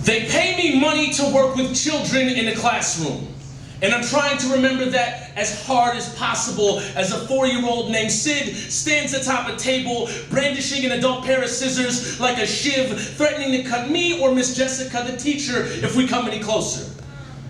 They pay me money to work with children in a classroom. And I'm trying to remember that as hard as possible as a 4-year-old named Sid stands atop a table, brandishing an adult pair of scissors like a shiv, threatening to cut me or Miss Jessica, the teacher, if we come any closer.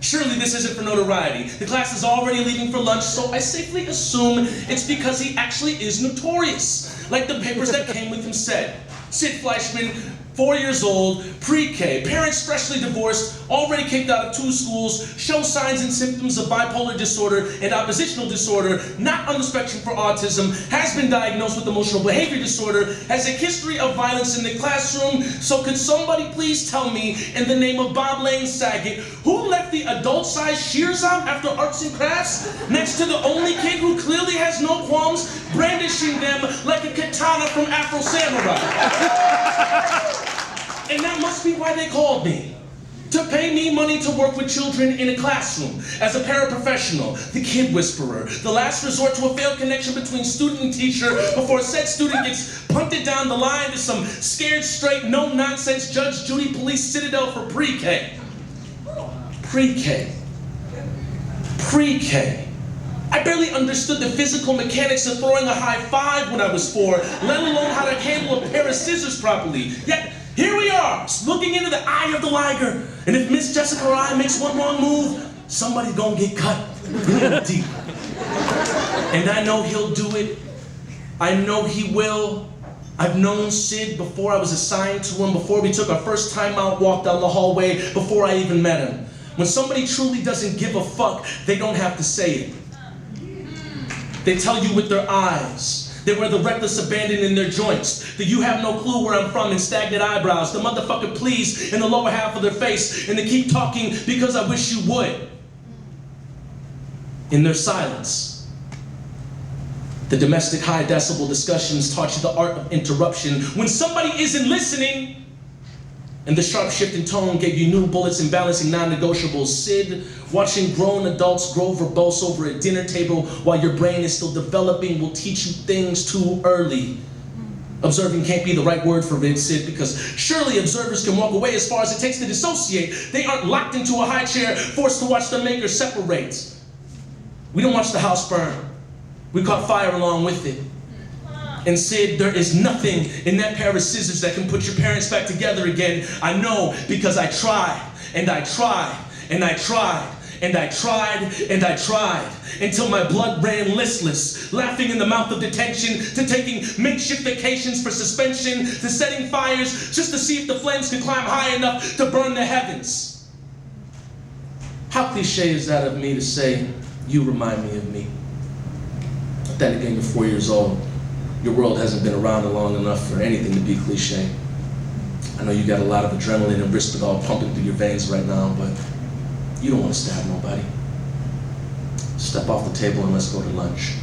Surely this isn't for notoriety. The class is already leaving for lunch, so I safely assume it's because he actually is notorious. Like the papers that came with him said. Sid Fleischman, 4 years old, pre-K, parents freshly divorced, already kicked out of 2 schools, show signs and symptoms of bipolar disorder and oppositional disorder, not on the spectrum for autism, has been diagnosed with emotional behavior disorder, has a history of violence in the classroom. So could somebody please tell me, in the name of Bob Lane Saget, who left the adult-sized shears out after arts and crafts next to the only kid who clearly has no qualms, brandishing them like a katana from Afro Samurai? And that must be why they called me. To pay me money to work with children in a classroom. As a paraprofessional, the kid whisperer, the last resort to a failed connection between student and teacher before said student gets punted down the line to some scared straight, no-nonsense Judge Judy police citadel for pre-K. Pre-K. Pre-K. I barely understood the physical mechanics of throwing a high five when I was 4, let alone how to handle a pair of scissors properly. Yet, here we are, looking into the eye of the liger, and if Miss Jessica or I makes one wrong move, somebody's gonna get cut real deep. And I know he'll do it. I know he will. I've known Sid before I was assigned to him, before we took our first time out walk down the hallway, before I even met him. When somebody truly doesn't give a fuck, they don't have to say it. They tell you with their eyes. They wear the reckless abandon in their joints, the you have no clue where I'm from and stagnant eyebrows, the motherfucker please in the lower half of their face, and they keep talking because I wish you would. In their silence. The domestic high decibel discussions taught you the art of interruption when somebody isn't listening. And the sharp shift in tone gave you new bullets and balancing non-negotiables. Sid, watching grown adults grow verbose over a dinner table while your brain is still developing will teach you things too early. Observing can't be the right word for it, Sid, because surely observers can walk away as far as it takes to dissociate. They aren't locked into a high chair, forced to watch their maker separate. We don't watch the house burn. We caught fire along with it. And Sid, there is nothing in that pair of scissors that can put your parents back together again. I know because I tried, and I tried, and I tried, and I tried, and I tried, until my blood ran listless, laughing in the mouth of detention, to taking makeshift vacations for suspension, to setting fires just to see if the flames could climb high enough to burn the heavens. How cliche is that of me to say, you remind me of me? But then again, you're 4 years old. Your world hasn't been around long enough for anything to be cliche. I know you got a lot of adrenaline and Risperdal pumping through your veins right now, but you don't want to stab nobody. Step off the table and let's go to lunch.